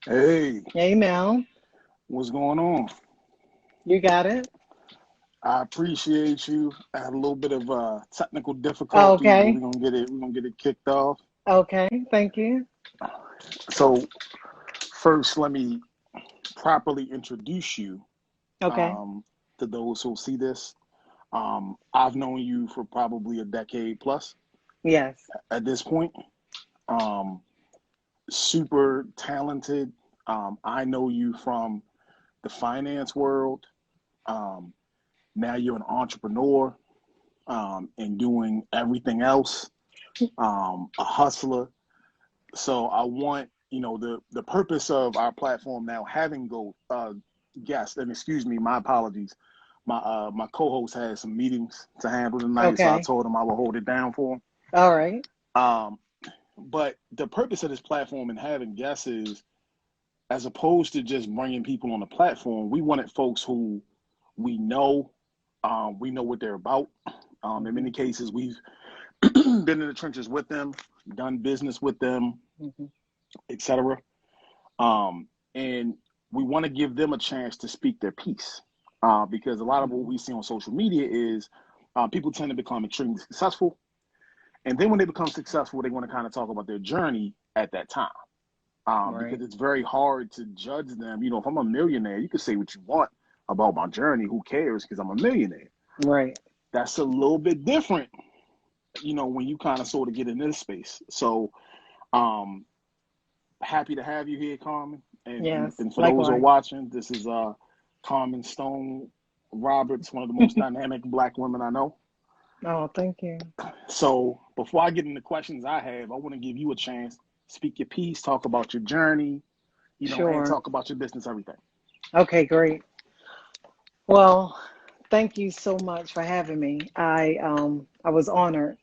Hey, Hey now, what's going on? you got it? I appreciate you. I had a little bit of technical difficulties, but Okay, we're gonna get it kicked off. okay, thank you. So first, let me properly introduce you Okay, um, to those who see this. I've known you for probably a decade plus yes, at this point. Um, Super talented. I know you from the finance world. Um, Now you're an entrepreneur and doing everything else, a hustler. So I want, the purpose of our platform now having guests, and excuse me, my apologies. My co-host had some meetings to handle tonight, so I okay, told him I would hold it down for him. all right, Um, but the purpose of this platform and having guests is, as opposed to just bringing people on the platform, we wanted folks who we know, we know what they're about. In hmm many cases, we've been in the trenches with them, done business with them, hmm etc. And we want to give them a chance to speak their piece, because a lot of what hmm we see on social media is people tend to become extremely successful, and then when they become successful, they want to kind of talk about their journey at that time. Because right, it's very hard to judge them. If I'm a millionaire, you can say what you want about my journey. Who cares? Because I'm a millionaire. right, That's a little bit different, when you kind of sort of get in this space. So, um, happy to have you here, Carmen. And, and, yes, and for those who are likewise. watching, this is Carmen Stone Roberts, one of the most dynamic black women I know. Oh, thank you. So, before I get into questions I have, I want to give you a chance, speak your piece, talk about your journey, and Sure. talk about your business, everything. Okay, great. Well, thank you so much for having me. I was honored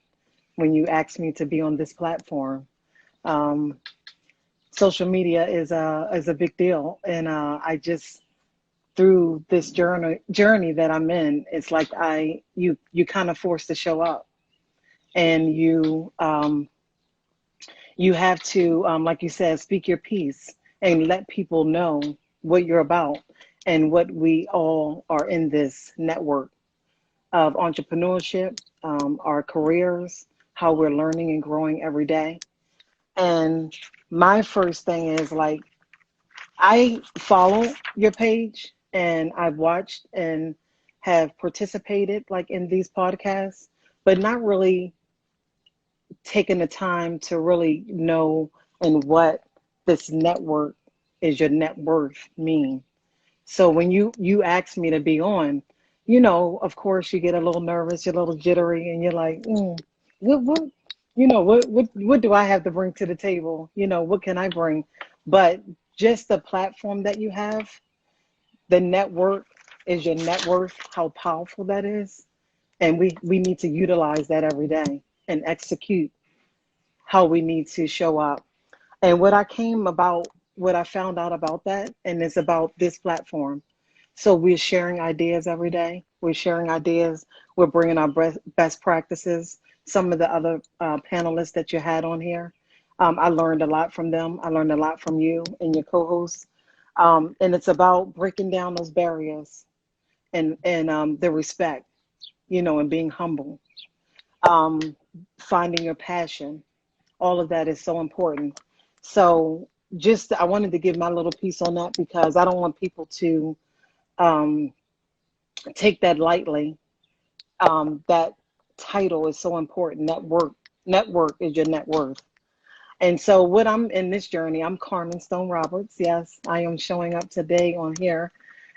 when you asked me to be on this platform. Um, Social media is a big deal, and I just through this journey that I'm in, it's like you kind of forced to show up, and you have to, like you said, speak your piece and let people know what you're about and what we all are in this network of entrepreneurship, our careers, how we're learning and growing every day. And my first thing is like I follow your page and I've watched and have participated like in these podcasts, but not really taken the time to really know and what this network is your net worth mean. So when you asked me to be on, of course you get a little nervous, you're a little jittery, and you're like, what, what do I have to bring to the table? What can I bring? But just the platform that you have, the network is your net worth, how powerful that is. And we need to utilize that every day and execute how we need to show up. And what I found out about that, and it's about this platform. So we're sharing ideas every day. We're sharing ideas. We're bringing our best practices. Some of the other panelists that you had on here, I learned a lot from them. I learned a lot from you and your co-hosts. And it's about breaking down those barriers and the respect, and being humble, um, finding your passion. All of that is so important. So just I wanted to give my little piece on that because I don't want people to um, take that lightly. That title is so important. Network is your net worth. And so what I'm in this journey, I'm Carmen Stone Roberts. Yes, I am showing up today on here.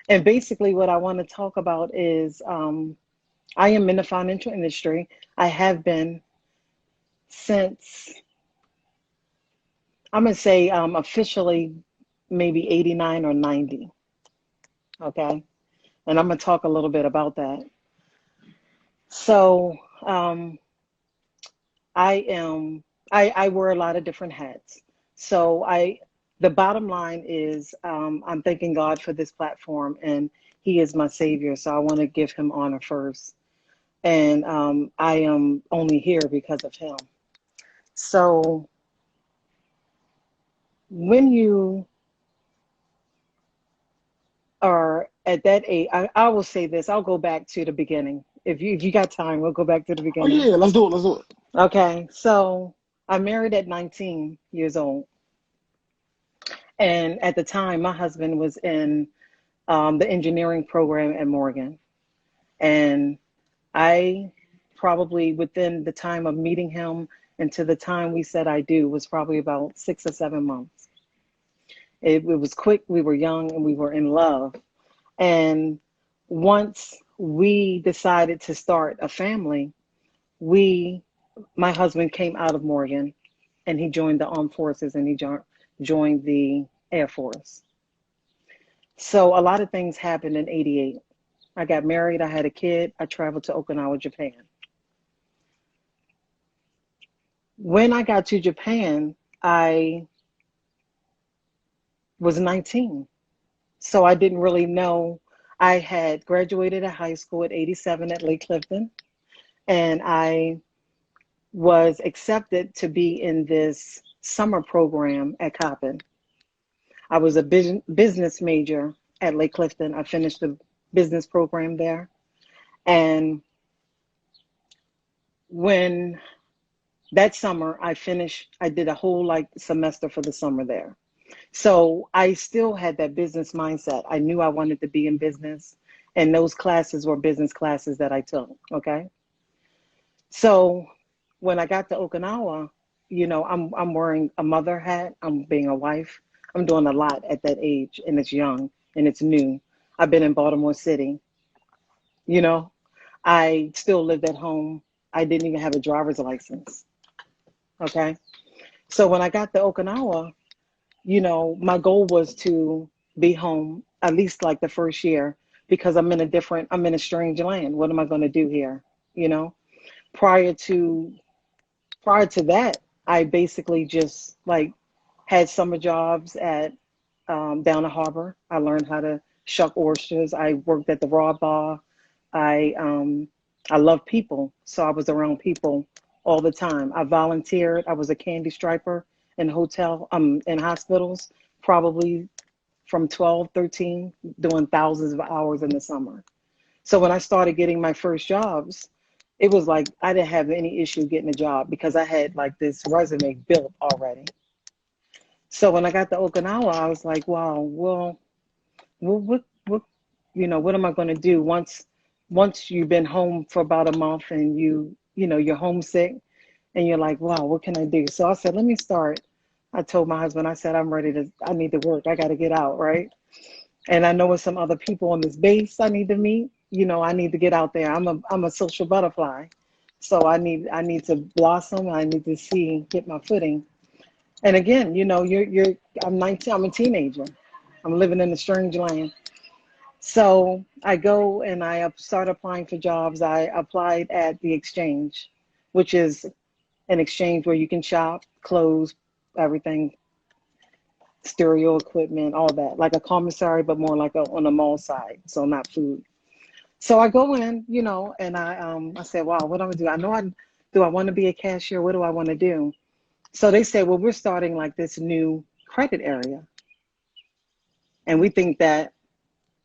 And basically what I want to talk about is I am in the financial industry. I have been since I'm gonna say officially maybe 89 or 90. Okay. And I'm gonna talk a little bit about that. So um, I am I wear a lot of different hats. So the bottom line is I'm thanking God for this platform and He is my savior. So I want to give Him honor first. And I am only here because of Him. So when you at that age, I will say this. I'll go back to the beginning. If you got time, we'll go back to the Oh beginning. yeah, let's do it. Let's do it. Okay, so I married at 19 years old, and at the time, my husband was in the engineering program at Morgan, and I probably within the time of meeting him and to the time we said I do was probably about 6 or 7 months. It was quick. We were young and we were in love. And once we decided to start a family, we, my husband came out of Morgan and he joined the armed forces and he joined the Air Force. So a lot of things happened in 88. I got married, I had a kid, I traveled to Okinawa, Japan. When I got to Japan, I was 19. So I didn't really know. I had graduated at high school at 87 at Lake Clifton, and I was accepted to be in this summer program at Coppin. I was a business major at Lake Clifton. I finished the business program there. And when that summer I finished, I did a whole like semester for the summer there. So I still had that business mindset. I knew I wanted to be in business, and those classes were business classes that I took. Okay. So when I got to Okinawa, I'm wearing a mother hat. I'm being a wife. I'm doing a lot at that age, and it's young and it's new. I've been in Baltimore City. You know, I still lived at home. I didn't even have a driver's license. Okay. So when I got to Okinawa, my goal was to be home at least like the first year because I'm in a strange land. What am I going to do here? You know, prior to prior to that, I basically just like had summer jobs at down the harbor. I learned how to shuck oysters. I worked at the raw bar. I um, I love people, so I was around people all the time. I volunteered. I was a candy striper in hospitals, probably from 12, 13, doing thousands of hours in the summer. So when I started getting my first jobs, it was like I didn't have any issue getting a job because I had like this resume built already. So when I got to Okinawa, I was like, wow, well what am I going to do once you've been home for about a month and you're homesick and you're like, wow, what can I do? So I said, let me start. I told my husband, I said, I need to work. I got to get out, right? And I know with some other people on this base I need to meet. I need to get out there. I'm a social butterfly. So I need to blossom. I need to get my footing. And again, I'm 19, I'm a teenager. I'm living in a strange land. So I go and I start applying for jobs. I applied at the exchange, which is an exchange where you can shop, clothes, everything, stereo equipment, all that, like a commissary, but more like on a mall side, so not food. So I go in, and I said, wow, what am I gonna do? Do I want to be a cashier? What do I want to do? So they said, well, we're starting like this new credit area, and we think that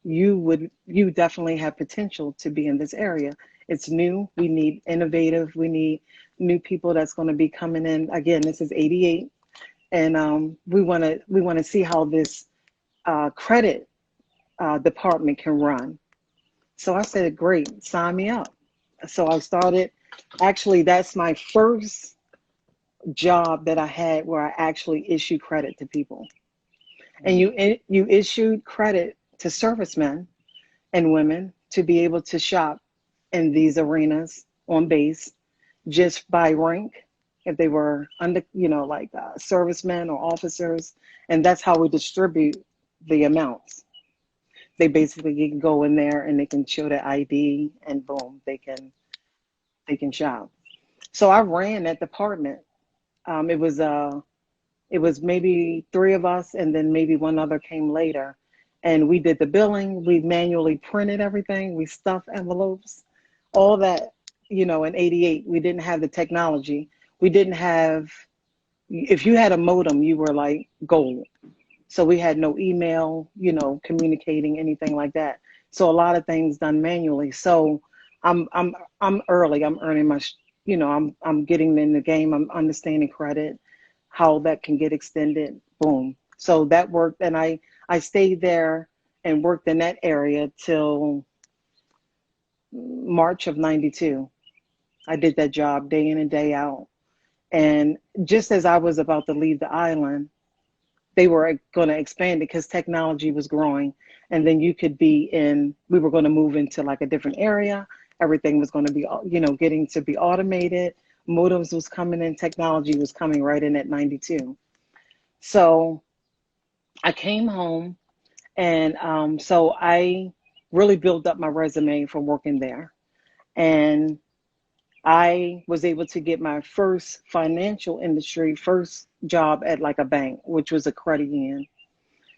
you definitely have potential to be in this area. It's new. We need innovative. We need new people that's going to be coming in. Again, this is 88, and we want to see how this credit department can run. So I said, great, sign me up. So I started. Actually, that's my first job that I had where I actually issued credit to people. And you issued credit to servicemen and women to be able to shop in these arenas on base just by rank, if they were under, like servicemen or officers, and that's how we distribute the amounts. They basically can go in there and they can show their ID, and boom, they can shop. So I ran that department. Um, it was uh, it was maybe three of us, and then maybe one other came later. And we did the billing. We manually printed everything. We stuffed envelopes, all that. In '88, we didn't have the technology. We didn't have. If you had a modem, you were like gold. So we had no email, communicating anything like that. So a lot of things done manually. So I'm early. I'm earning my, I'm getting in the game. I'm understanding credit, how that can get extended. Boom. So that worked, and I stayed there and worked in that area till March of '92. I did that job day in and day out. And just as I was about to leave the island, they were going to expand it because technology was growing. And then you could be in, we were going to move into like a different area. Everything was going to be, getting to be automated. Modems was coming in, technology was coming right in at 92. So I came home, and so I really built up my resume from working there. And I was able to get my first financial industry, first job at like a bank, which was a credit union.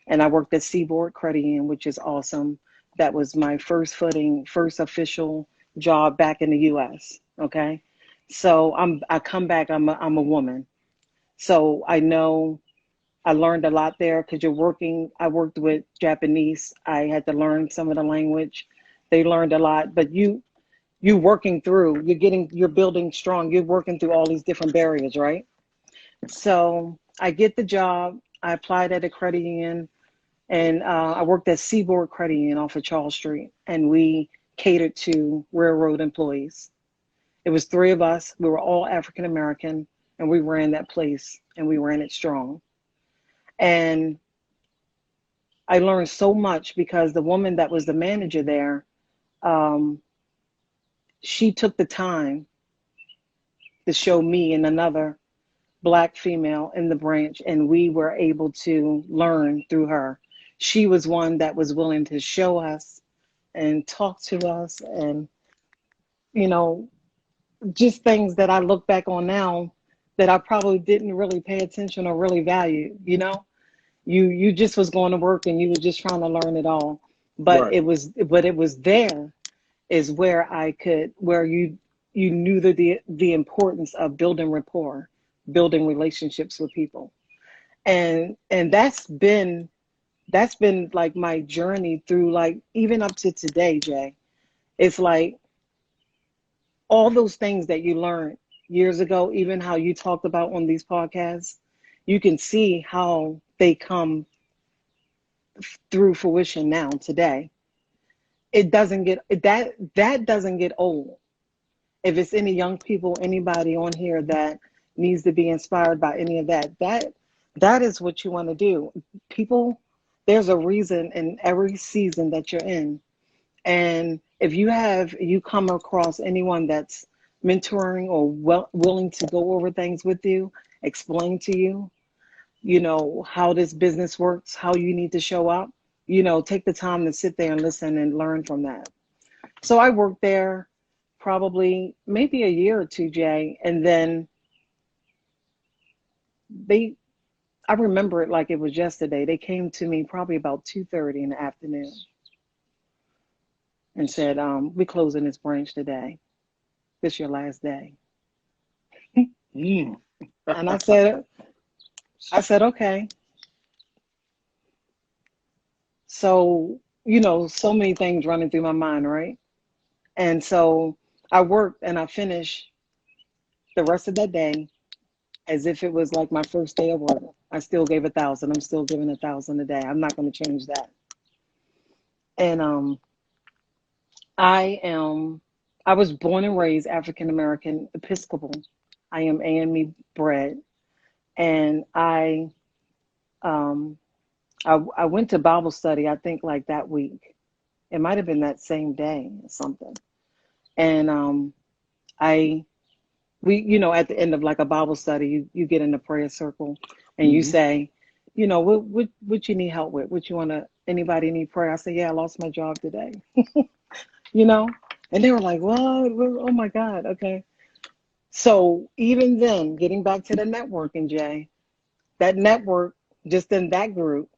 And I worked at Seaboard Credit Union, which is awesome. That was my first footing, first official job back in the US. Okay. So I come back, I'm a woman. So I know I learned a lot there because you're working. I worked with Japanese. I had to learn some of the language. They learned a lot, but you working through, you're building strong. You're working through all these different barriers, right? So I get the job. I applied at a credit union, and I worked at Seaboard Credit Union off of Charles Street, and we catered to railroad employees. It was three of us. We were all African American, and we ran that place, and we ran it strong. And I learned so much because the woman that was the manager there, um, she took the time to show me and another Black female in the branch, and we were able to learn through her. She was one that was willing to show us and talk to us, and you know, just things that I look back on now that I probably didn't really pay attention or really value. You just was going to work and you were just trying to learn it all. But Right. it was there is where you knew the importance of building rapport, building relationships with people. And that's been like my journey through, like, even up to today, Jay. It's like all those things that you learned years ago, even how you talked about on these podcasts, you can see how they come through fruition now today. It doesn't get that doesn't get old. If it's any young people, anybody on here that needs to be inspired by any of that is what you want to do. People, there's a reason in every season that you're in. And if you come across anyone that's mentoring or willing to go over things with you, explain to you, how this business works, how you need to show up, take the time to sit there and listen and learn from that. So I worked there probably maybe a year or two, Jay, and then they I remember it like it was yesterday. They came to me probably about 2:30 in the afternoon and said, "We're closing this branch today. This your last day." Mm. And I said, okay. So, so many things running through my mind, right? And so I worked and I finished the rest of that day as if it was like my first day of work. I still gave 1,000. I'm still giving 1,000 a day. I'm not going to change that. And I am I was born and raised African American Episcopal. I am AME bred, and um I went to Bible study, I think, like that week. It might have been that same day or something. And I we at the end of like a Bible study, you get in a prayer circle and you Hmm. say, what you need help with? What you want to anybody need prayer? I say, yeah, I lost my job today. you know? And they were like, what? Oh my God, okay. So even then, getting back to the networking, Jay, that network just in that group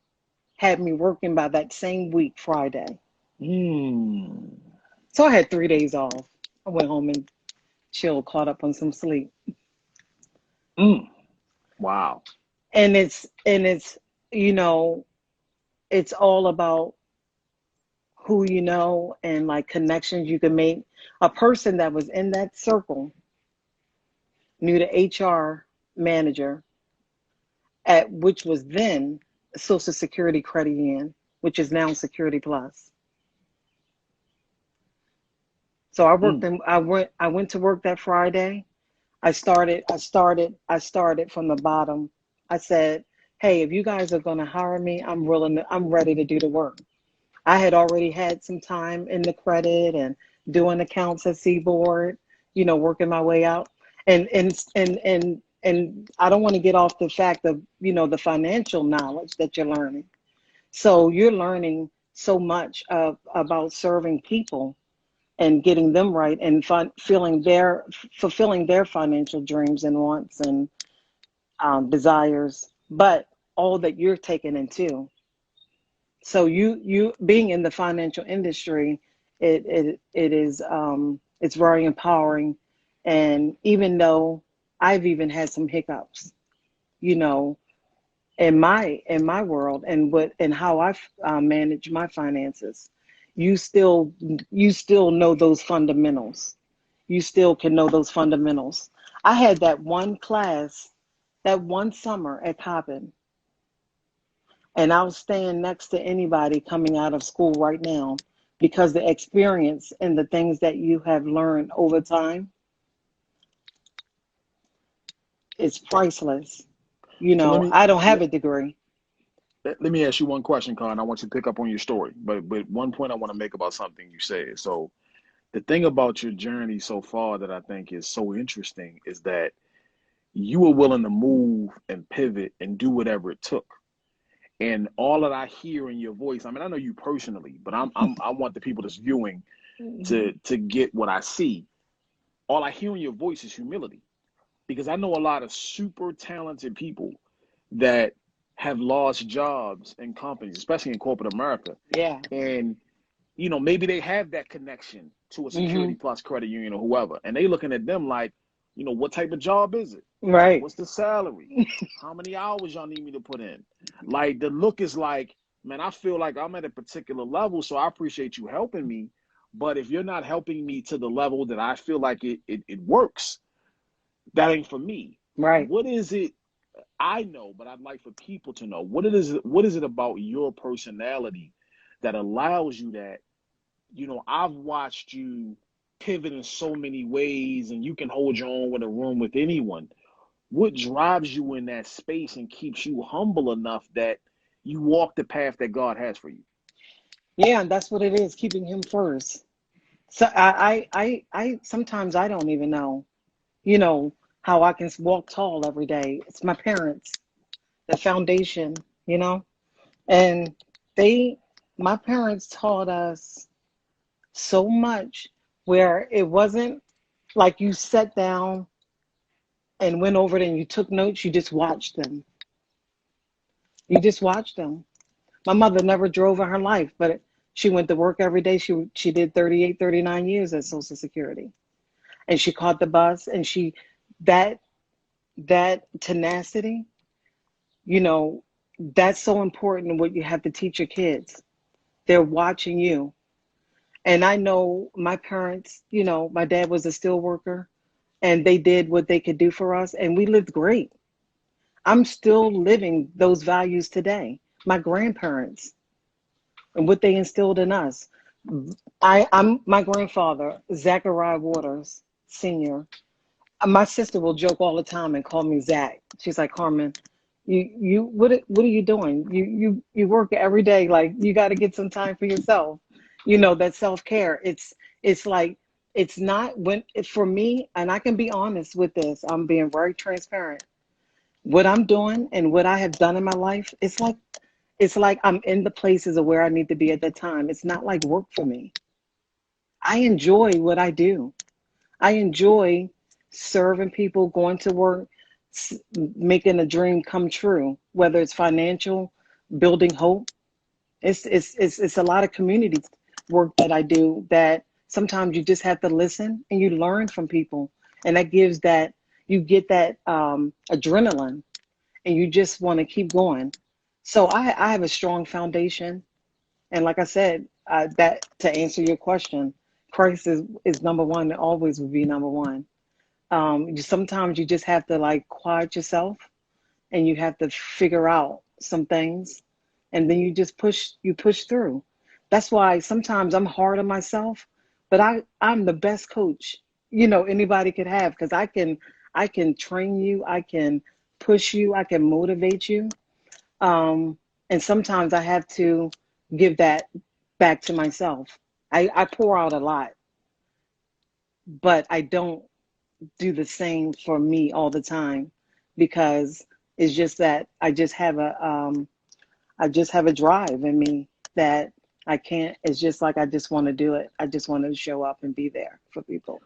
had me working by that same week, Friday. Mm. So I had 3 days off. I went home and chilled, caught up on some sleep. Mm. Wow. And it's you know, it's all about who you know and like connections you can make. A person that was in that circle knew the HR manager at which was then Social Security Credit Union, which is now Security Plus. So Mm. I went to work that Friday. I started from the bottom. I said, "Hey, if you guys are going to hire me, I'm ready to do the work." I had already had some time in the credit and doing accounts at Seaboard, working my way out. And I don't want to get off the fact of, the financial knowledge that you're learning. So you're learning so much about serving people and getting them right and fulfilling their financial dreams and wants and desires, but all that you're taking into. So you being in the financial industry, it is it's very empowering. And even though I've even had some hiccups, you know, in my world and how I manage my finances, you still you still know those fundamentals. You still can know those fundamentals. I had that one class, that one summer at Coppin, and I was staying next to anybody coming out of school right now because the experience and the things that you have learned over time is priceless. So let me I don't have let, a degree. let me ask you one question, Con. I want you to pick up on your story, but one point I want to make about something you said. So the thing about your journey so far that I think is so interesting is that you were willing to move and pivot and do whatever it took. And all that I hear in your voice, I mean, I know you personally, but I want the people that's viewing to get what I see. All I hear in your voice is humility, because I know a lot of super talented people that have lost jobs in companies, especially in corporate America. Yeah. And, maybe they have that connection to a Hmm. Security Plus credit union or whoever. And they looking at them like, what type of job is it? Right. What's the salary? How many hours y'all need me to put in? Like the look is like, man, I feel like I'm at a particular level, so I appreciate you helping me. But if you're not helping me to the level that I feel like it works, that ain't for me. Right. What is it? I know, but I'd like for people to know what is it about your personality that allows you that, I've watched you pivot in so many ways and you can hold your own with a room with anyone. What drives you in that space and keeps you humble enough that you walk the path that God has for you? Yeah, and that's what it is, keeping him first. So I sometimes I don't even know, you know, how I can walk tall every day. It's my parents, the foundation, you know, and they, my parents taught us so much where it wasn't like you sat down and went over it and you took notes, you just watched them. You just watched them. My mother never drove in her life, but she went to work every day. She did 38, 39 years at Social Security. And she caught the bus and that that tenacity, you know, that's so important what you have to teach your kids. They're watching you. And I know my parents, my dad was a steel worker and they did what they could do for us and we lived great. I'm still living those values today. My grandparents and what they instilled in us. I'm my grandfather, Zachariah Waters Sr. My sister will joke all the time and call me Zach. She's like, Carmen, what are you doing? You work every day. Like you got to get some time for yourself. That self care. It's like it's not when for me, and I can be honest with this. I'm being very transparent. What I'm doing and what I have done in my life, it's like I'm in the places of where I need to be at that time. It's not like work for me. I enjoy what I do. I enjoy serving people, going to work, making a dream come true, whether it's financial, building hope. It's a lot of community work that I do that sometimes you just have to listen and you learn from people. And that gives that, you get that adrenaline and you just want to keep going. So I have a strong foundation. And like I said, that to answer your question, Christ is number one and always will be number one. Sometimes you just have to like quiet yourself and you have to figure out some things, and then you push through. That's why sometimes I'm hard on myself, but I'm the best coach anybody could have, because I can train you, I can push you, I can motivate you. And sometimes I have to give that back to myself. I pour out a lot, but I don't do the same for me all the time, because it's just that I just have a drive in me that I can't. It's just like I just want to do it. I just want to show up and be there for people.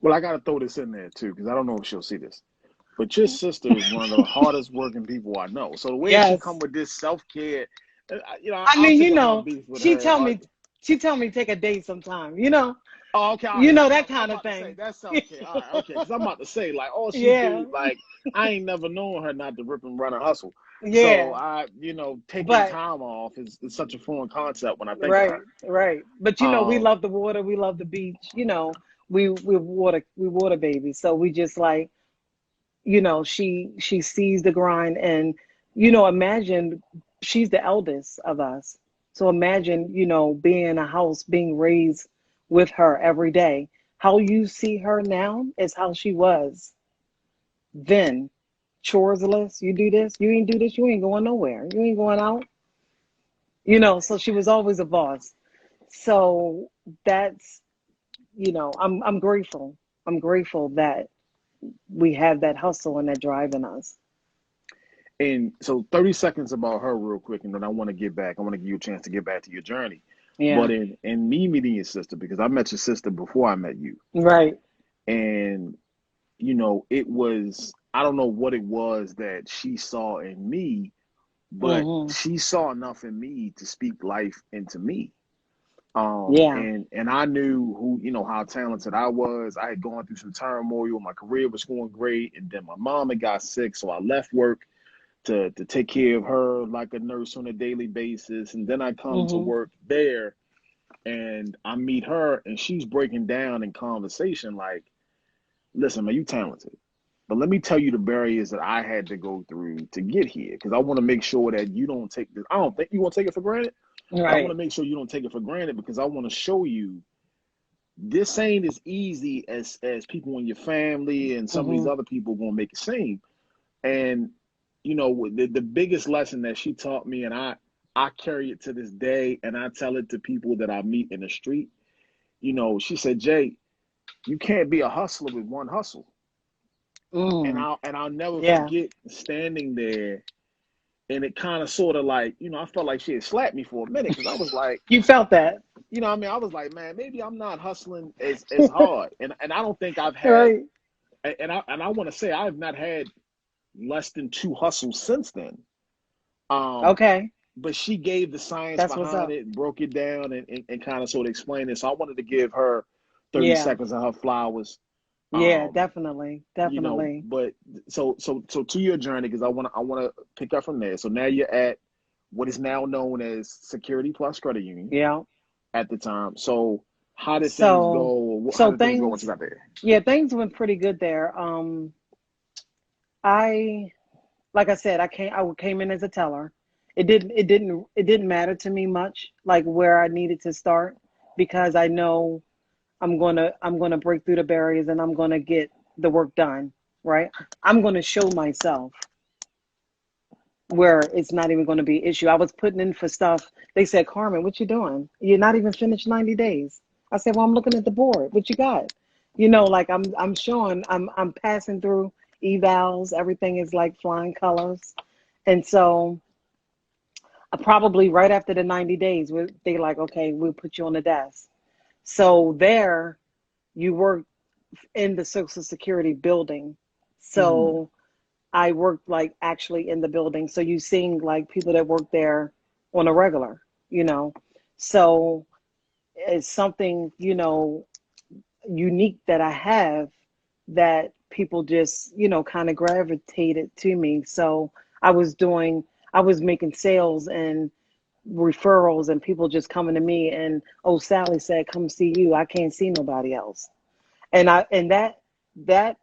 Well, I got to throw this in there too because I don't know if she'll see this. But your sister is one of the hardest working people I know. So the way she Yes. come with this self care, I I'll mean, take up my beef with she her. tell me she tell me take a date sometime. Oh, okay, all right. That's That self. I'm kind of about to say thing. that's self care. All right, okay. Because I'm about to say like all she Yeah. do like I ain't never known her not to rip and run and hustle. So Yeah. taking But time off is such a foreign concept when I think of right, her. right. But we Um, love the water, we love the beach. We water babies. So we just like, she sees the grind, and imagine she's the eldest of us. So imagine, being in a house, being raised with her every day. How you see her now is how she was then. Chores list, you do this, you ain't do this, you ain't going nowhere. You ain't going out. So she was always a boss. So that's, I'm grateful. I'm grateful that we have that hustle and that drive in us. and so 30 seconds about her real quick, and then I want to get back. I want to give you a chance to get back to your journey. But Yeah. in me meeting your sister, because I met your sister before I met you, Right. and it was I don't know what it was that she saw in me, but Hmm. she saw enough in me to speak life into me. Yeah. And I knew how talented I was. I had gone through some turmoil. My career was going great, and then my mom had got sick, so I left work to take care of her like a nurse on a daily basis. And then I come to Hmm. work there and I meet her and she's breaking down in conversation like, listen, man, you talented. But let me tell you the barriers that I had to go through to get here. Because I want to make sure that you don't take this. I don't think you want to take it for granted, but I want Right. to make sure you don't take it for granted because I want to show you this ain't as easy as people in your family and some of these Hmm. other people gonna make it seem. And the biggest lesson that she taught me, and I carry it to this day, and I tell it to people that I meet in the street. She said, Jay, you can't be a hustler with one hustle. And Mm. I'll never Yeah. forget standing there, and it kind of sort of like I felt like she had slapped me for a minute because I was like, You felt that. what I mean, I was like, man, maybe I'm not hustling as hard, and I don't think I've had, Right. and I want to say I've not had less than two hustles since then. Um, Okay. but she gave the science That's what's behind up. it and broke it down and kind of sort of explained it. So I wanted to give her 30 Yeah. seconds of her flowers. Yeah. Um, Definitely. Definitely. but so to your journey, because I want to pick up from there. So now you're at what is now known as Security Plus Credit Union Yeah. at the time. So how did things go? So How so did things go once you things got there? yeah, things went pretty good there. I like I said, I came in as a teller. It didn't matter to me much like where I needed to start, because I know I'm gonna break through the barriers and I'm gonna get the work done, right? I'm gonna show myself where it's not even gonna be an issue. I was putting in for stuff. They said, Carmen, what you doing? You're not even finished 90 days. I said, well, I'm looking at the board. What you got? Like I'm showing, I'm passing through evals. Everything is like flying colors. And so probably right after the 90 days, they like, okay, we'll put you on the desk. So there you work in the Social Security building. Mm-hmm. So I worked like actually in the building. So you seeing like people that work there on a regular, you know. So it's something, unique that I have, that people just, kind of gravitated to me. So I was doing, I was making sales, and referrals and people just coming to me and, oh, Sally said come see you, I can't see nobody else. And that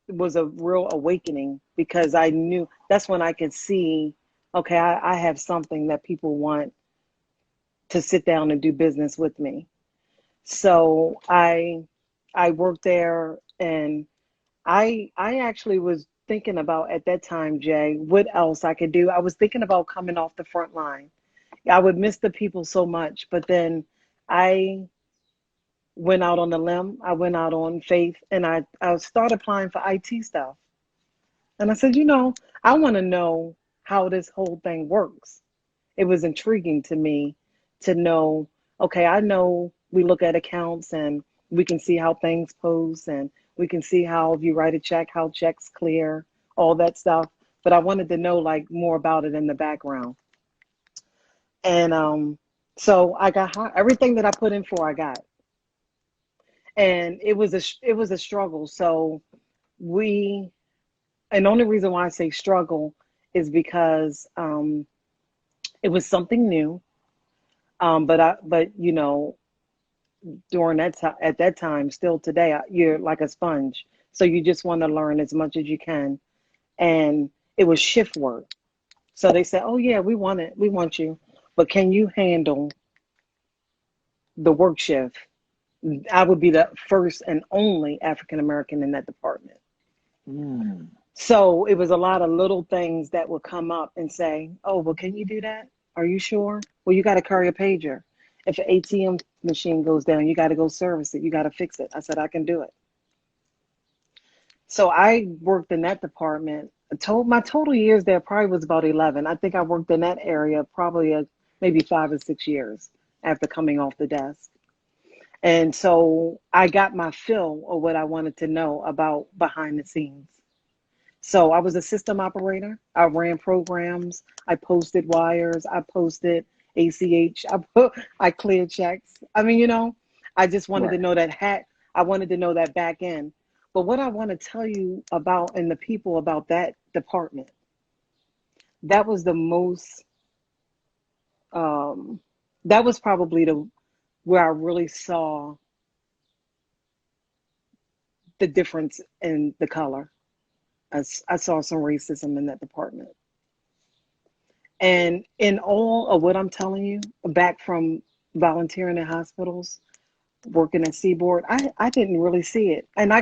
was a real awakening, because I knew that's when I could see, okay, I have something that people want to sit down and do business with me. So I worked there, and I actually was thinking about at that time, Jay, what else I could do. I was thinking about coming off the front line. I would miss the people so much, but then I went out on a limb. I went out on faith, and I started applying for IT stuff. And I said, I want to know how this whole thing works. It was intriguing to me to know, okay, I know we look at accounts and we can see how things pose, and we can see how, if you write a check, how checks clear, all that stuff. But I wanted to know like more about it in the background. And so I got hired. Everything that I put in for, I got. And it was a struggle. So we and the only reason why I say struggle is because it was something new. But during that time, at that time, still today, you're like a sponge. So you just want to learn as much as you can. And it was shift work. So they said, "Oh yeah, we want it. We want you, but can you handle the work shift?" I would be the first and only African American in that department. Mm. So it was a lot of little things that would come up and say, "Oh, well, can you do that? Are you sure? Well, you got to carry a pager. If an ATM machine goes down, you got to go service it. You got to fix it." I said, "I can do it." So I worked in that department. My total years there probably was about 11. I think I worked in that area probably maybe 5 or 6 years after coming off the desk. And so I got my fill of what I wanted to know about behind the scenes. So I was a system operator. I ran programs. I posted wires. I posted ACH. I cleared checks. I mean, I just wanted to Right. know I wanted to know that back end. But what I want to tell you about, and the people about that department, that was the most, um, that was probably where I really saw the difference in the color. I saw some racism in that department. And in all of what I'm telling you, back from volunteering in hospitals, working at Seaboard, I didn't really see it. And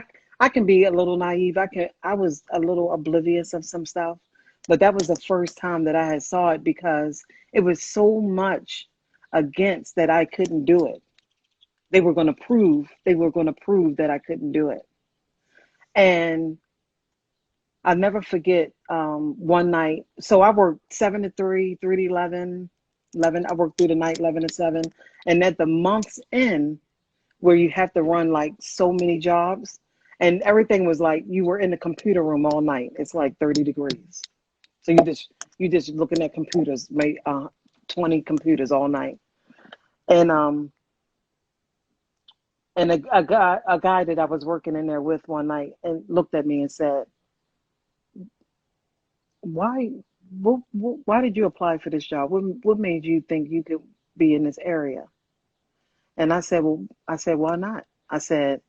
I can be a little naive. I was a little oblivious of some stuff, but that was the first time that I had saw it, because it was so much against that I couldn't do it. They were going to prove that I couldn't do it. And I'll never forget one night. So I worked 7 to 3, 3 to 11, 11. I worked through the night, 11 to 7. And at the month's end, where you have to run like so many jobs, and everything was like you were in the computer room all night. It's like 30 degrees. So you just looking at computers, 20 computers all night. And a guy that I was working in there with one night and looked at me and said, why why did you apply for this job? What made you think you could be in this area? And I said, why not? I said,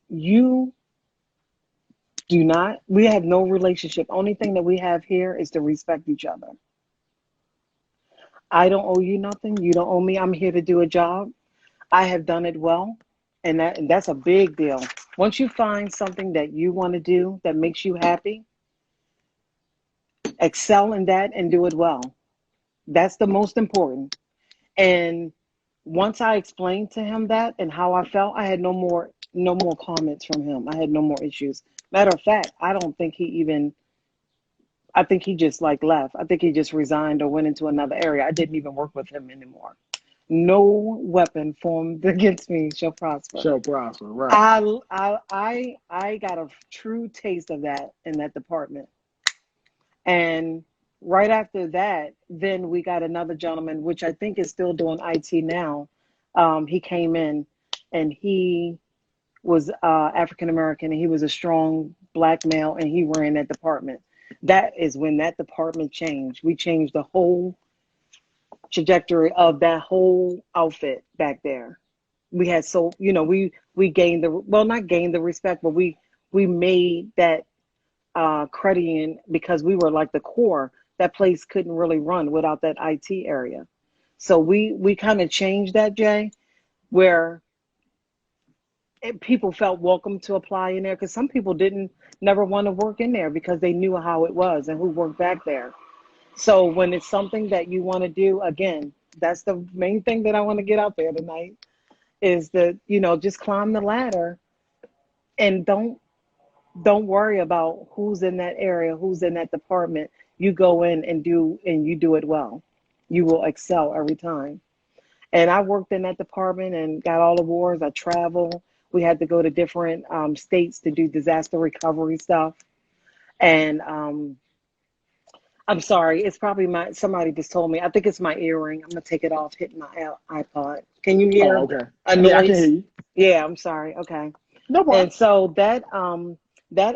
you do not, we have no relationship. Only thing that we have here is to respect each other. I don't owe you nothing. You don't owe me. I'm here to do a job. I have done it well. And that's a big deal. Once you find something that you want to do that makes you happy, excel in that and do it well. That's the most important. And once I explained to him that and how I felt, I had no more comments from him. I had no more issues. Matter of fact, I don't think he even I think he just like left. I think he just resigned or went into another area. I didn't even work with him anymore. No weapon formed against me shall prosper. Shall prosper. Right. I got a true taste of that in that department. And right after that, then we got another gentleman, which I think is still doing IT now. He came in, and he was African American, and he was a strong black male, and he ran that department. That is when that department changed. We changed the whole trajectory of that whole outfit back there. We had so we gained the well not gained the respect, but we made that credit union because we were like the core. That place couldn't really run without that IT area. So we kind of changed that, Jay, where people felt welcome to apply in there because some people didn't never want to work in there because they knew how it was and who worked back there. So when it's something that you want to do, again, that's the main thing that I want to get out there tonight is that, just climb the ladder and don't worry about who's in that area, who's in that department. You go in and you do it well. You will excel every time. And I worked in that department and got all awards. I traveled. We had to go to different states to do disaster recovery stuff. And I'm sorry, it's probably somebody just told me. I think it's my earring. I'm gonna take it off, hitting my iPod. Can you Oh, hear okay. a Yeah, I can hear noise? you. Yeah, I'm sorry. Okay. No And problem. so that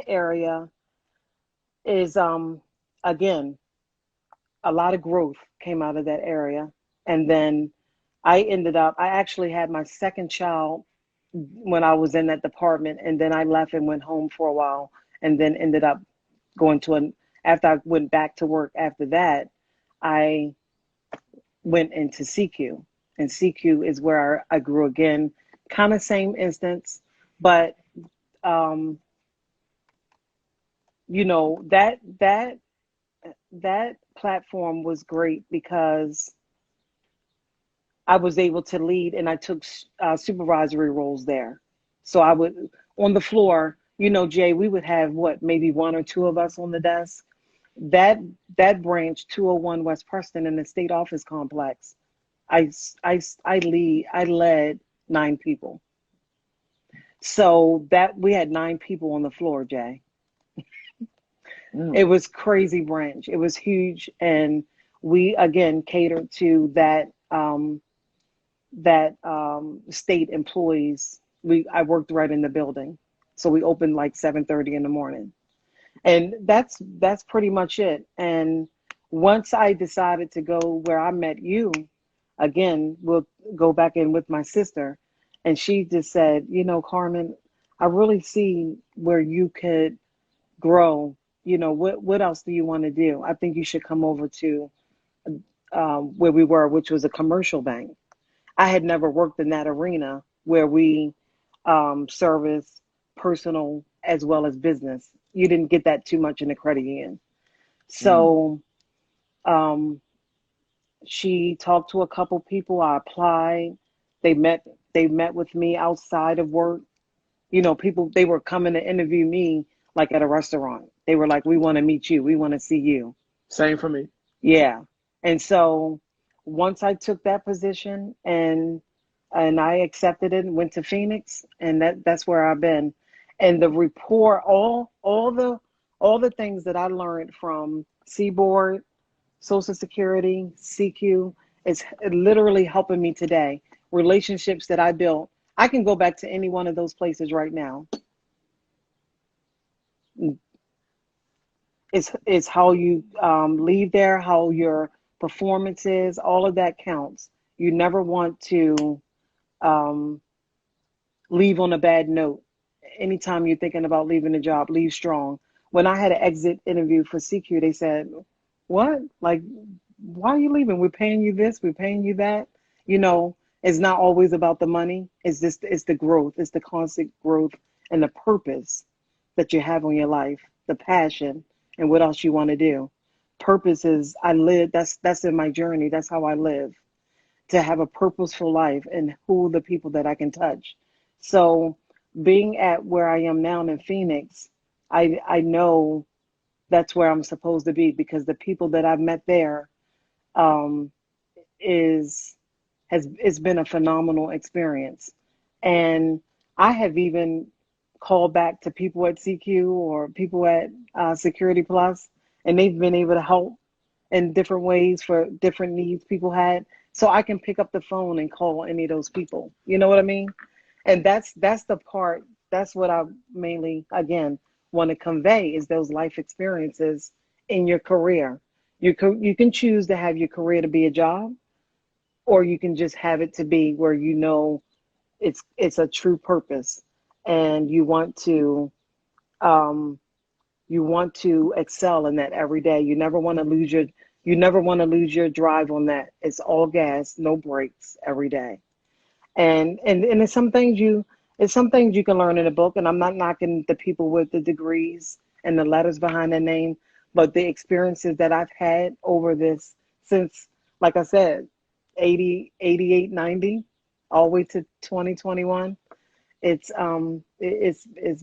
area is again, a lot of growth came out of that area. And then I actually had my second child when I was in that department, and then I left and went home for a while, and then ended up going to after I went back to work after that, I went into CQ, and CQ is where I grew again, kind of same instance, but um, that platform was great because I was able to lead and I took supervisory roles there. So I would, on the floor, Jay, we would have what, maybe one or two of us on the desk. That that branch, 201 West Preston in the state office complex, I led 9 people. So that we had 9 people on the floor, Jay. It Mm. was crazy branch. It was huge, and we again catered to that state employees. I worked right in the building, so we opened like 7:30 in the morning, and that's pretty much it. And once I decided to go where I met you, again, we'll go back in with my sister, and she just said, Carmen, I really see where you could grow. What else do you want to do? I think you should come over to where we were, which was a commercial bank. I had never worked in that arena where we service personal as well as business. You didn't get that too much in the credit union. Mm. So um, she talked to a couple people. I applied. They met. They met with me outside of work. People they were coming to interview me like at a restaurant. They were like, "We want to meet you. We want to see you." Same for me. Yeah. And so once I took that position and I accepted it and went to Phoenix, and that's where I've been. And the rapport, all the things that I learned from Seaboard, Social Security, CQ is literally helping me today. Relationships that I built. I can go back to any one of those places right now. It's how you leave there, how your performance is, all of that counts. You never want to um, leave on a bad note. Anytime you're thinking about leaving a job, leave strong. When I had an exit interview for CQ, they said, "What? Like, why are you leaving? We're paying you this, we're paying you that." You know, it's not always about the money. It's the growth, it's the constant growth and the purpose that you have on your life, the passion, and what else you want to do. Purpose is I live. That's in my journey. That's how I live, to have a purposeful life and who the people that I can touch. So being at where I am now in Phoenix, I know that's where I'm supposed to be because the people that I've met there um, is has it's been a phenomenal experience. And I have even called back to people at CQ or people at Security Plus, and they've been able to help in different ways for different needs people had. So I can pick up the phone and call any of those people. You know what I mean? And that's the part. That's what I mainly again want to convey is those life experiences in your career. You can choose to have your career to be a job, or you can just have it to be where you know it's a true purpose, and um, you want to excel in that every day. You never want to lose your drive on that. It's all gas, no brakes every day. And it's some things you can learn in a book. And I'm not knocking the people with the degrees and the letters behind their name, but the experiences that I've had over this since, like I said, 80, 88, 90, all the way to 2021. It's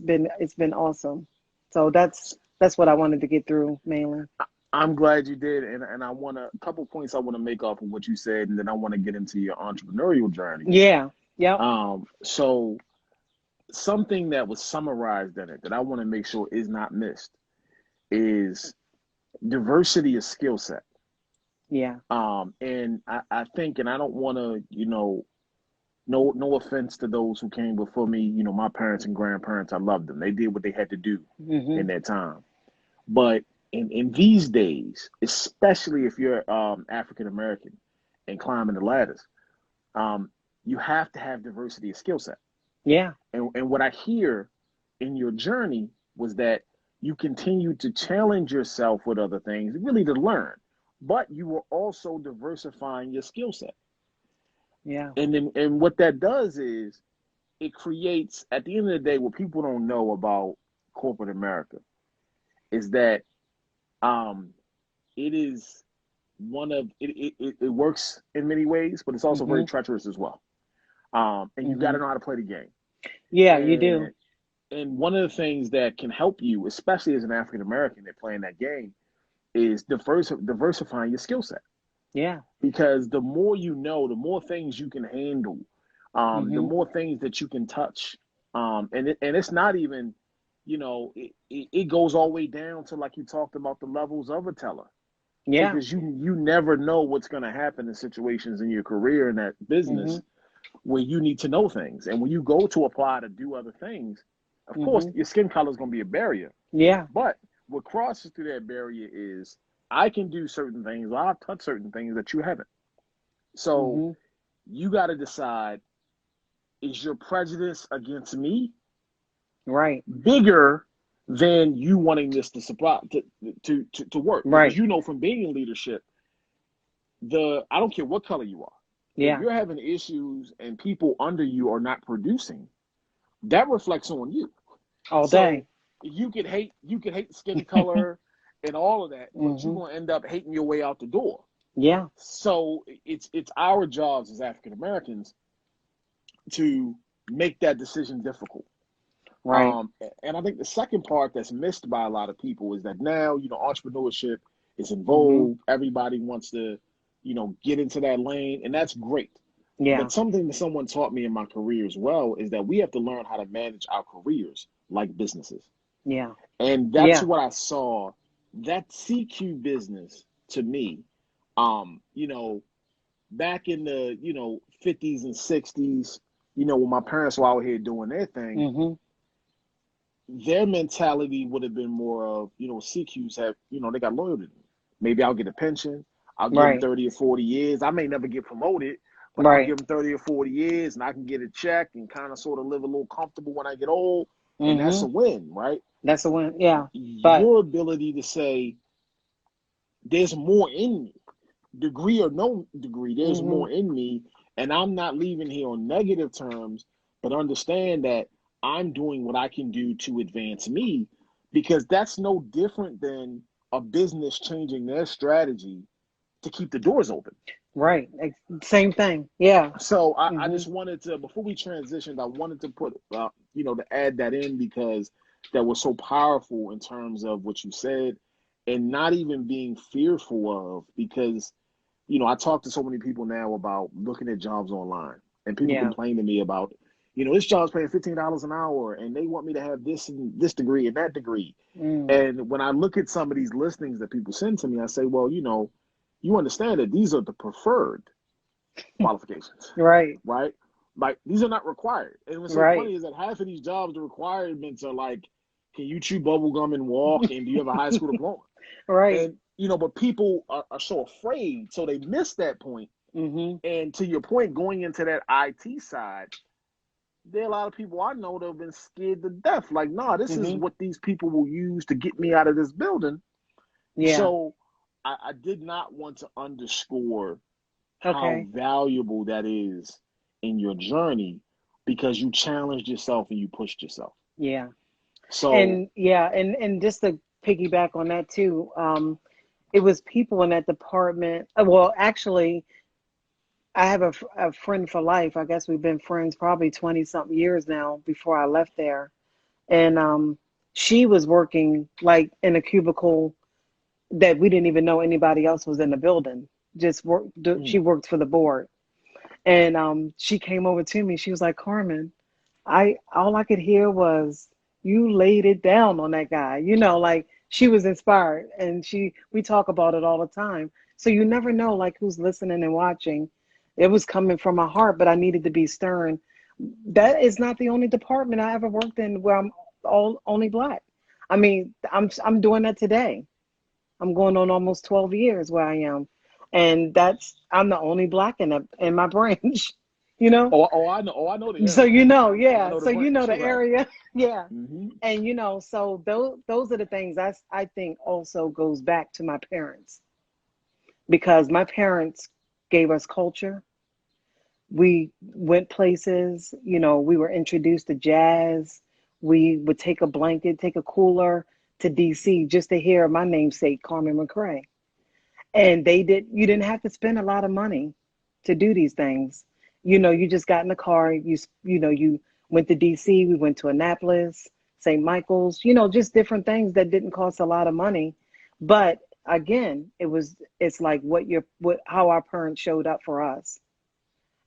been awesome. So that's what I wanted to get through mainly. I'm glad you did, and I want a couple points I want to make off of what you said, and then I want to get into your entrepreneurial journey. Yeah. Yep. So something that was summarized in it that I want to make sure is not missed is diversity of skill set. Yeah. And I think, and I don't want to, no offense to those who came before me, my parents and grandparents, I loved them. They did what they had to do Hmm. in their time. But in these days, especially if you're African American and climbing the ladders, um, you have to have diversity of skill set. Yeah. And what I hear in your journey was that you continue to challenge yourself with other things, really to learn, but you were also diversifying your skill set. Yeah. And what that does is it creates, at the end of the day, what people don't know about corporate America is that um, it is it works in many ways, but it's also very Hmm. treacherous as well. And you got Hmm. to know how to play the game. Yeah, you do. And and one of the things that can help you, especially as an African American that playing that game, is diversifying your skill set. Yeah. Because the more you know, the more things you can handle, the Hmm. more things that you can touch. And it's not even, it goes all the way down to, like you talked about, the levels of a teller, Yeah. because you never know what's going to happen in situations in your career in that Hmm. business where you need to know things. And when you go to apply to do other things, of course, Hmm. your skin color is going to be a barrier. Yeah. But what crosses through that barrier is I can do certain things, I'll touch certain things that you haven't. So Hmm. you got to decide, is your prejudice against me Right. bigger than you wanting this to supply to work? Because Right. from being in leadership, I don't care what color you are. If Yeah. you're having issues and people under you are not producing, that reflects on you. All day. So you could hate skin color and all of that, but you're Hmm. gonna end up hating your way out the door. Yeah. So it's our jobs as African Americans to make that decision difficult. Right. And I think the second part that's missed by a lot of people is that now, entrepreneurship is in Hmm. vogue. Everybody wants to, get into that lane, and that's great. Yeah. But something that someone taught me in my career as well is that we have to learn how to manage our careers like businesses. Yeah. And that's Yeah. what I saw. That CQ business to me, um, you know, back in the, 50s and 60s, when my parents were out here doing their thing, Hmm. their mentality would have been more of, CQs have, they got loyalty to me. Maybe I'll get a pension. I'll give them Right. 30 or 40 years. I may never get promoted, but I'll Right. give them 30 or 40 years and I can get a check and kind of sort of live a little comfortable when I get old. And that's Hmm. a win, right? That's a win. Yeah. But Your ability to say, there's more in me, degree or no degree, there's hmm more in me. And I'm not leaving here on negative terms, but understand that I'm doing what I can do to advance me, because that's no different than a business changing their strategy to keep the doors open. right. Same thing. Yeah. So I Hmm. just wanted to, before we transitioned, I wanted to put, to add that in, because that was so powerful in terms of what you said, and not even being fearful of, because, I talk to so many people now about looking at jobs online, and people Yeah. complain to me about, this job's paying $15 an hour and they want me to have this and this degree and that degree. Mm. And when I look at some of these listings that people send to me, I say, well, you understand that these are the preferred qualifications, Right. right? Like, these are not required. And what's so Right. funny is that half of these jobs, the requirements are like, can you chew bubble gum and walk? And do you have a high school diploma? Right. And, but people are so afraid. So they miss that point. Mm-hmm. And to your point, going into that IT side, there are a lot of people I know that have been scared to death. Like, nah, this is Mm-hmm. what these people will use to get me out of this building. Yeah. So I did not want to underscore how Okay. valuable that is in your journey because you challenged yourself and you pushed yourself. Yeah. So, And yeah, and just to piggyback on that too, it was people in that department. Well, actually, I have a friend for life. I guess we've been friends probably 20 something years now before I left there. And she was working like in a cubicle that we didn't even know anybody else was in the building. Just work, mm, she worked for the board. And she came over to me. She was like, Carmen, I all I could hear was you laid it down on that guy. You know, like she was inspired and we talk about it all the time. So you never know like who's listening and watching. It was coming from my heart, but I needed to be stern. That is not the only department I ever worked in where I'm all only black. I mean, I'm doing that today. I'm going on almost 12 years where I am. And I'm the only black in my branch, you know? oh, I know the So area. Oh, I yeah. know the So you know branch. the Right. area, yeah. Mm-hmm. And so those are the things I think also goes back to my parents because my parents gave us culture. We went places, we were introduced to jazz. We would take a blanket, take a cooler to DC just to hear my namesake, Carmen McRae. And you didn't have to spend a lot of money to do these things. You just got in the car, you went to DC, we went to Annapolis, St. Michael's, just different things that didn't cost a lot of money. But again, it's like how our parents showed up for us.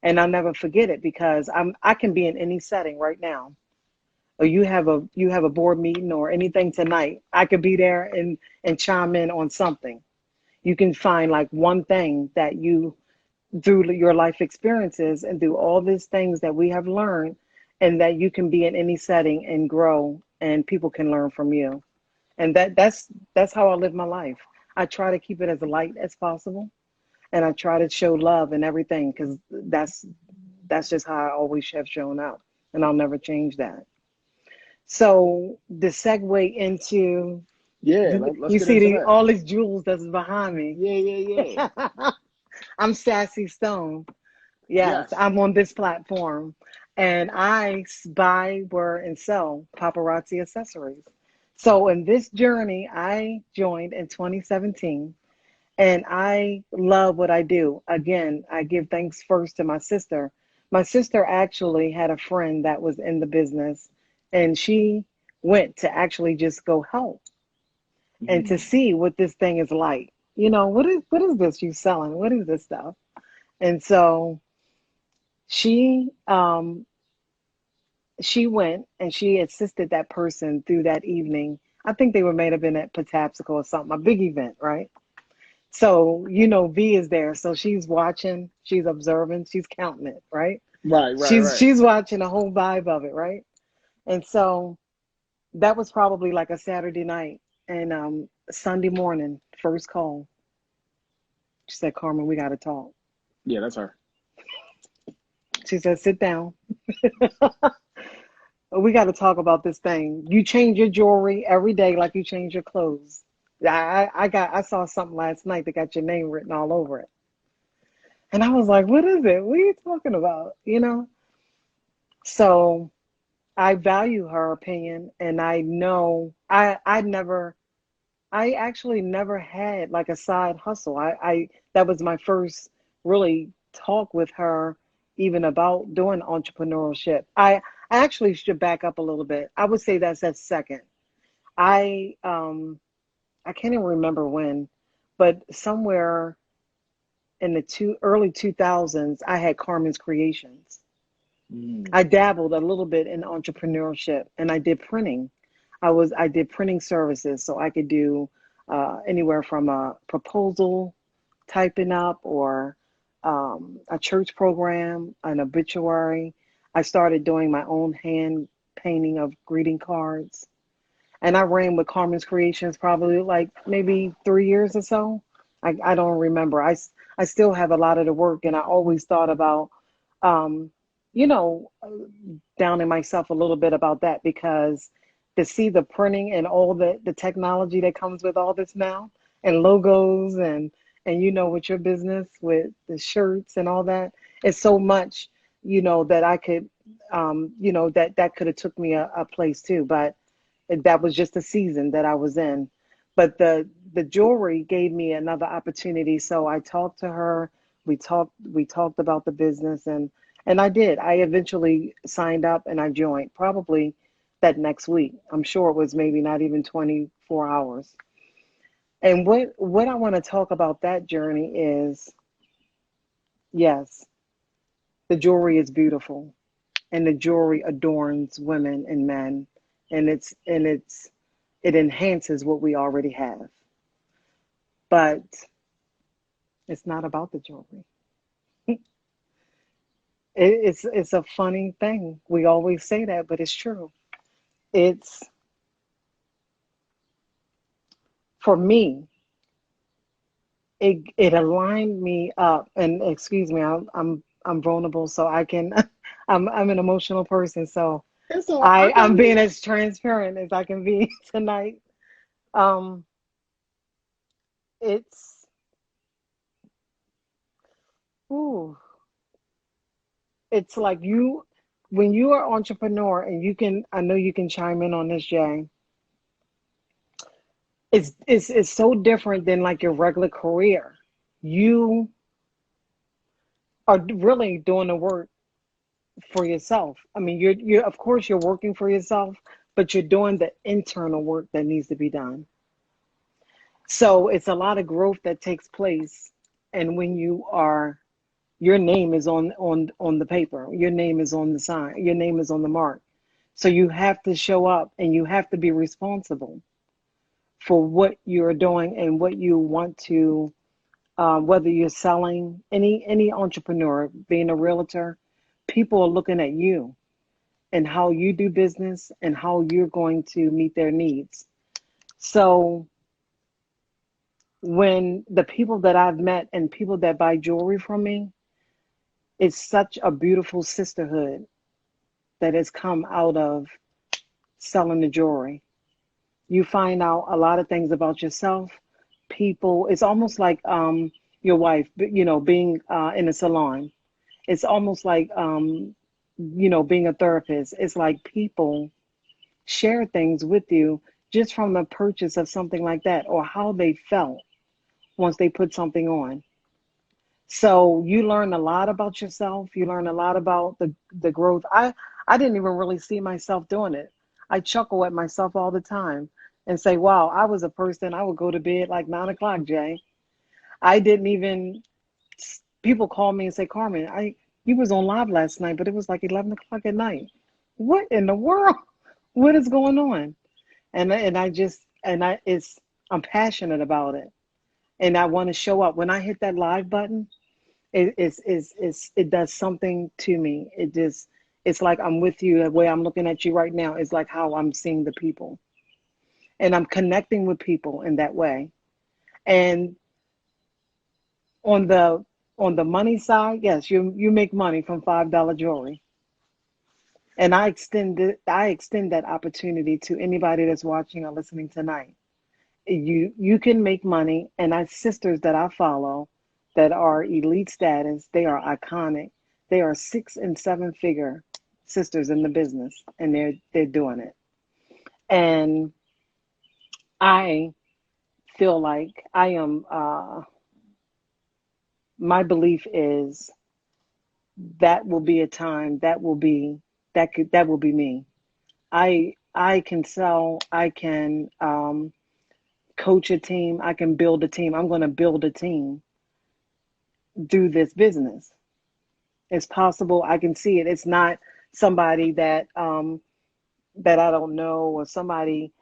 And I'll never forget it because I can be in any setting right now. Or you have a board meeting or anything tonight. I could be there and chime in on something. You can find like one thing that you through your life experiences and through all these things that we have learned, and that you can be in any setting and grow and people can learn from you. And that's how I live my life. I try to keep it as light as possible, and I try to show love and everything because that's just how I always have shown up, and I'll never change that. So the segue into Yeah, let's you get see into that. all these jewels that's behind me. Yeah, yeah, yeah. I'm Sassy Stone. Yes, Yes. I'm on this platform, and I buy, wear, and sell paparazzi accessories. So in this journey, I joined in 2017, and I love what I do. Again, I give thanks first to my sister. My sister actually had a friend that was in the business, and she went to actually just go help and to Mm. see what this thing is like. What is this you selling? What is this stuff? And so she she went and she assisted that person through that evening. I think they were may have been at Patapsco or something, a big event, right? So V is there, so she's watching, she's observing, she's counting it, right? Right, right, She's right. she's watching the whole vibe of it, right? And so that was probably like a Saturday night, and Sunday morning, first call, she said, Carmen, we got to talk. Yeah, that's her. She said, sit down. We got to talk about this thing. You change your jewelry every day like you change your clothes. I saw something last night that got your name written all over it. And I was like, what is it? What are you talking about? So I value her opinion, and I know I actually never had like a side hustle. I that was my first really talk with her even about doing entrepreneurship. I actually should back up a little bit. I would say that's that second. I I can't even remember when, but somewhere in the early 2000s, I had Carmen's Creations. Mm. I dabbled a little bit in entrepreneurship, and I did printing. I did printing services, so I could do anywhere from a proposal typing up or a church program, an obituary. I started doing my own hand painting of greeting cards, and I ran with Carmen's Creations probably like maybe 3 years or so. I don't remember. I still have a lot of the work, and I always thought about, um, you know, downing myself a little bit about that because to see the printing and all the technology that comes with all this now and logos and with your business with the shirts and all that, it's so much, that I could, that could have took me a place too, but that was just a season that I was in. But the jewelry gave me another opportunity. So I talked to her. We talked about the business and I did. I eventually signed up and I joined probably that next week. I'm sure it was maybe not even 24 hours. And what I want to talk about that journey is, yes, the jewelry is beautiful and the jewelry adorns women and men, and it enhances what we already have. But it's not about the jewelry. It's a funny thing. We always say that, but it's true. It's for me. It aligned me up. And excuse me, I'm vulnerable, so I can. I'm an emotional person, so It's all I I'm being mean, as transparent as I can be tonight. Um, it's ooh, it's like when you are entrepreneur and I know you can chime in on this, Jay. It's so different than like your regular career. You are really doing the work for yourself. I mean, you're of course you're working for yourself, but you're doing the internal work that needs to be done. So it's a lot of growth that takes place, and when your name is on the paper, your name is on the sign, your name is on the mark. So you have to show up and you have to be responsible for what you're doing and what you want to, whether you're selling, any entrepreneur, being a realtor, people are looking at you and how you do business and how you're going to meet their needs. So when the people that I've met and people that buy jewelry from me, it's such a beautiful sisterhood that has come out of selling the jewelry. You find out a lot of things about yourself. People, it's almost like your wife, being in a salon. It's almost like being a therapist. It's like people share things with you just from the purchase of something like that or how they felt once they put something on. So you learn a lot about yourself. You learn a lot about the growth. I didn't even really see myself doing it. I chuckle at myself all the time and say, wow, I was a person, I would go to bed like 9 o'clock, Jay. I didn't even, people call me and say, Carmen, you was on live last night, but it was like 11 o'clock at night. What in the world? What is going on? And I just, and I, it's, I'm passionate about it. And I want to show up. When I hit that live button, it does something to me. It's like I'm with you. The way I'm looking at you right now is like how I'm seeing the people, and I'm connecting with people in that way. And on the on the money side, yes, you make money from $5 jewelry, and I extend that opportunity to anybody that's watching or listening tonight. You can make money, and I sisters that I follow that are elite status, they are iconic. They are 6 and 7 figure sisters in the business, and they're doing it. And I feel like I am. My belief is that will be a time that will be me. I can sell. I can coach a team. I can build a team. I'm going to build a team through this business. It's possible. I can see it. It's not somebody that I don't know or somebody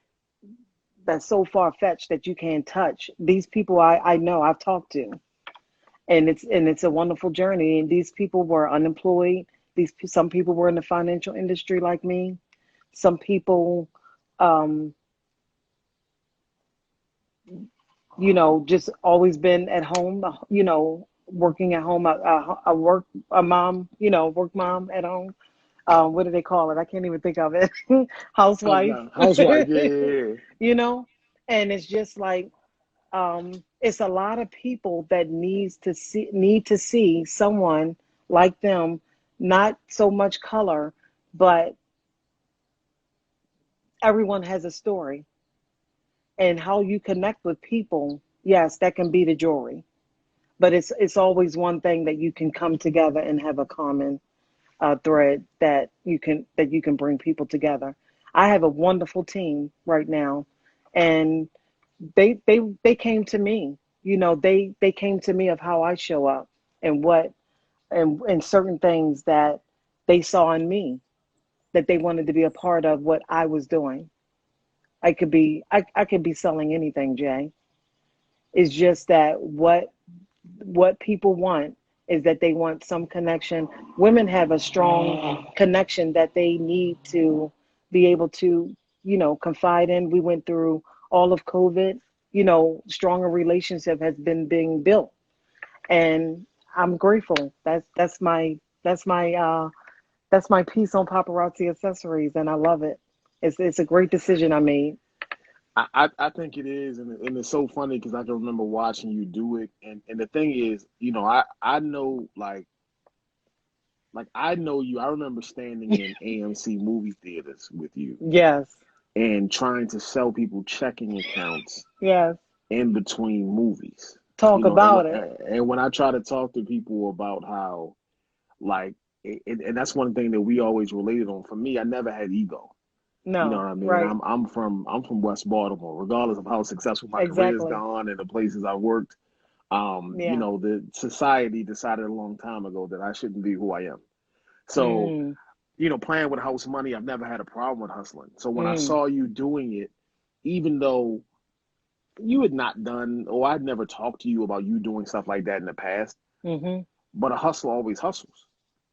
that's so far fetched that you can't touch. These people I know, I've talked to, and it's a wonderful journey. And these people were unemployed. Some people were in the financial industry like me. Some people, um, just always been at home, working at home, a mom, work mom at home. What do they call it? I can't even think of it. Oh, Housewife. no. Housewife. Yeah, yeah, yeah. you know, and it's just like it's a lot of people that need to see someone like them, not so much color, but everyone has a story, and how you connect with people. Yes, that can be the jewelry, but it's always one thing that you can come together and have a common thread that you can bring people together. I have a wonderful team right now, and they came to me. They came to me of how I show up and what and certain things that they saw in me that they wanted to be a part of what I was doing. I could be selling anything, Jay. It's just that what people want is that they want some connection. Women have a strong connection that they need to be able to, confide in. We went through all of COVID, stronger relationship has been being built. And I'm grateful. That's my that's my piece on paparazzi accessories, and I love it. It's a great decision I made. I think it is, and it's so funny because I can remember watching you do it, and the thing is, I know like I know you. I remember standing in AMC movie theaters with you Yes. and trying to sell people checking accounts Yes. in between movies. Talk about it. And when I try to talk to people about how like, and that's one thing that we always related on. For me, I never had ego. You know No, what I mean? right. I'm from West Baltimore. Regardless of how successful my career's Exactly. gone and the places I worked, Yeah. the society decided a long time ago that I shouldn't be who I am. So, Mm. playing with house money, I've never had a problem with hustling. So when I Mm. saw you doing it, even though you had not done, or I'd never talked to you about you doing stuff like that in the past, Mhm. but a hustler always hustles.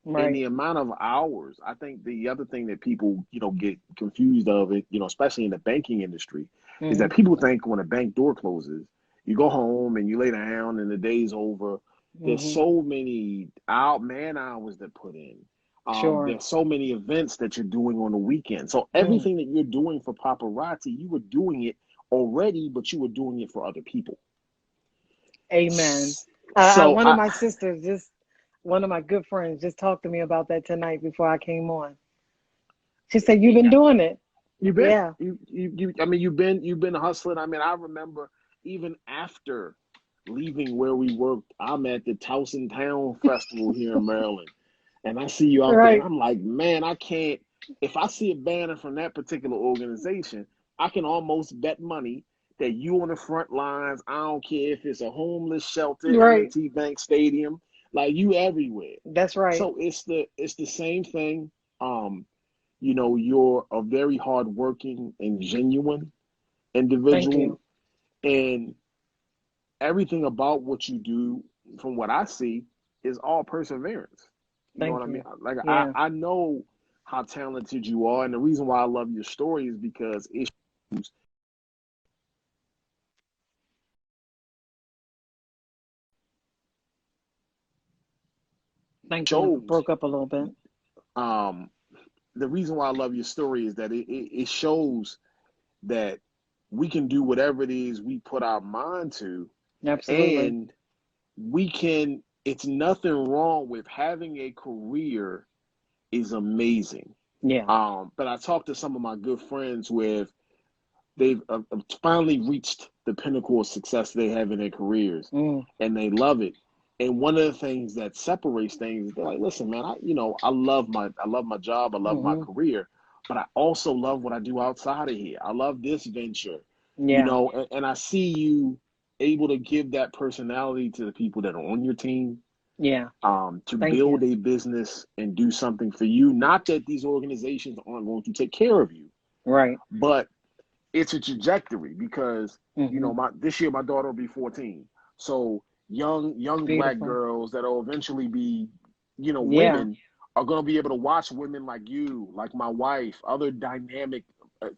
And Right. the amount of hours, I think the other thing that people, get confused of it, especially in the banking industry, is that Mhm. people think when a bank door closes, you go home and you lay down and the day's over. There's Mhm. so many man hours that put in. Sure. There's so many events that you're doing on the weekend. So Mm. everything that you're doing for paparazzi, you were doing it already, but you were doing it for other people. Amen. So One of my sisters just one of my good friends just talked to me about that tonight before I came on. She said, "You've been doing it." You've been Yeah. I mean you've been hustling. I mean, I remember even after leaving where we worked, I'm at the Towson Town Festival here in Maryland. And I see you out there and Right. I'm like, man, I can't if I see a banner from that particular organization, I can almost bet money that you on the front lines. I don't care if it's a homeless shelter, Right. M&T Bank Stadium, like you everywhere. That's right. So it's the same thing. Um, you're a very hardworking and genuine Thank individual, you. and everything about what you do, from what I see, is all perseverance. You know what Thank I mean? you. Like Yeah. I know how talented you are, and the reason why I love your story is because it Thank you. shows. Broke up a little bit. Um, the reason why I love your story is that it shows that we can do whatever it is we put our mind to, Absolutely. and we can. It's nothing wrong with having a career is amazing. Yeah. But I talked to some of my good friends where they've finally reached the pinnacle of success they have in their careers, Mm. and they love it. And one of the things that separates things is they're like, listen, man, I love my job, I love my Mhm. career, but I also love what I do outside of here. I love this venture, Yeah. and I see you able to give that personality to the people that are on your team, Yeah. to Thank you. build a business and do something for you. Not that these organizations aren't going to take care of you, Right. but it's a trajectory because Mhm. my this year my daughter will be 14. So young black Beautiful. girls that'll eventually be, Yeah. women are going to be able to watch women like you, like my wife, other dynamic,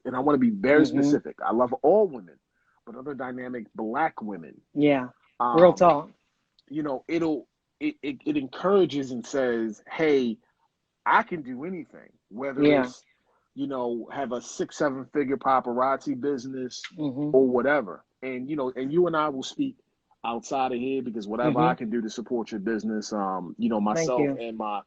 and I want to be very Mhm. specific. I love all women, but other dynamic black women. Yeah. Real Um, talk. it'll it encourages and says, hey, I can do anything, whether Yeah. it's, have a 6, 7 figure paparazzi business Mhm. or whatever. And, and you and I will speak outside of here, because whatever I Mhm. can do to support your business, Thank myself you. and my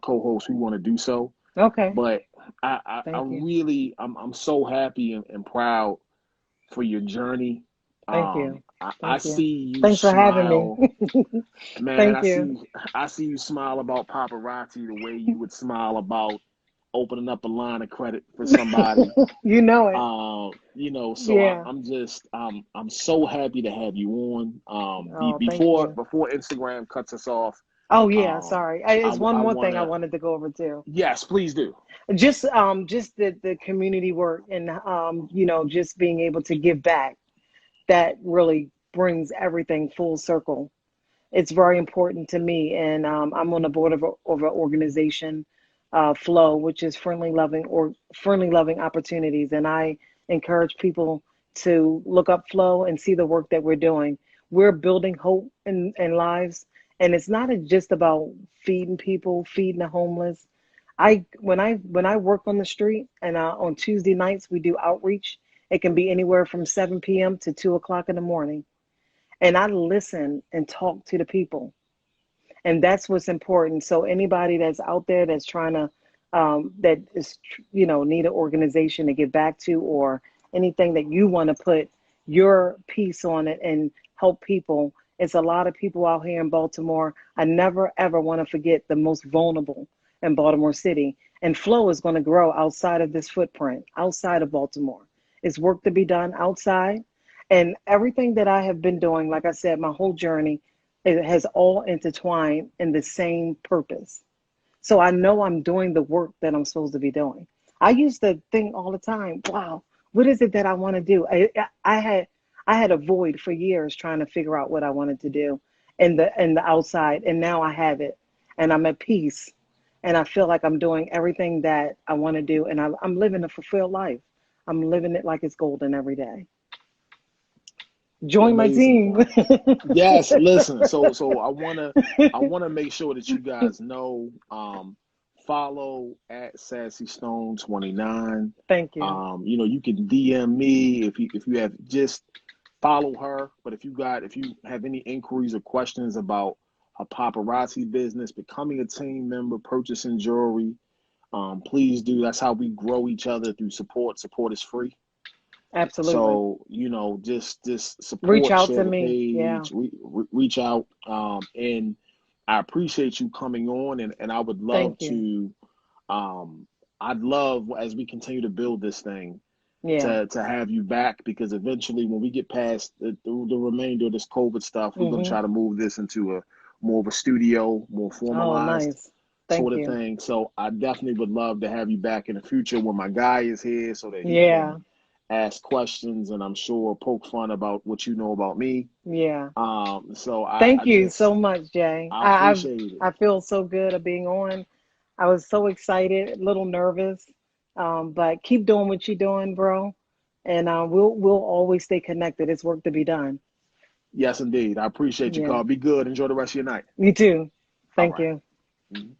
co-host, we want to do so. Okay. But I Thank you. really, I'm so happy and proud for your journey. Thank you. I Thank you. see you Thanks for having me. smile. Man, Thank I you. see I see you smile about paparazzi the way you would smile about opening up a line of credit for somebody. You know it. So Yeah. I'm just I'm so happy to have you on. Oh, thank Before you. before Instagram cuts us off, Oh yeah, um, sorry. I It's one I more thing I wanna, wanted to go over too. yes, please do. Just the community work and just being able to give back. That really brings everything full circle. It's very important to me, and I'm on the board of an organization, Flow, which is friendly loving opportunities, and I encourage people to look up Flow and see the work that we're doing. We're building hope in lives, and it's not just about feeding people, feeding the homeless. When I work on the street, and on Tuesday nights we do outreach. It can be anywhere from 7 p.m. to 2 o'clock in the morning, and I listen and talk to the people, and that's what's important. So anybody that's out there that's trying to that is need an organization to get back to, or anything that you want to put your piece on it and help people. It's a lot of people out here in Baltimore. I never ever want to forget the most vulnerable in Baltimore City. And Flow is going to grow outside of this footprint, outside of Baltimore. It's work to be done outside. And everything that I have been doing, like I said, my whole journey, it has all intertwined in the same purpose. So I know I'm doing the work that I'm supposed to be doing. I used to think all the time, wow, what is it that I want to do? I had a void for years trying to figure out what I wanted to do in the outside, and now I have it, and I'm at peace, and I feel like I'm doing everything that I want to do, and I'm living a fulfilled life. I'm living it like it's golden every day. Join my Amazing, team. Car. Yes, listen. So I wanna make sure that you guys know. Follow at Sassy Stone 29. Thank you. You can DM me if you have, just follow her. But if you have any inquiries or questions about a paparazzi business, becoming a team member, purchasing jewelry, please do. That's how we grow each other, through support. Support is free. Absolutely. So, just Reach support, out share to the me. Yeah. page, reach out. And I appreciate you coming on, and I would love Thank you. to, um, I'd love, as we continue to build this thing, Yeah. to have you back, because eventually, when we get past the remainder of this COVID stuff, we're going to Hmm. try to move this into a more of a studio, more Oh, formalized nice. sort Thank of you. thing. So I definitely would love to have you back in the future when my guy is here, so that he Yeah. can ask questions, and I'm sure poke fun about what you know about me. Yeah. So Thank you so much, Jay. I I I've, appreciate it. I feel so good of being on. I was so excited, a little nervous, but keep doing what you're doing, bro. And we'll always stay connected. It's work to be done. Yes, indeed. I appreciate you, Yeah. Carl. Be good. Enjoy the rest of your night. You too. All Thank right. you. Mhm.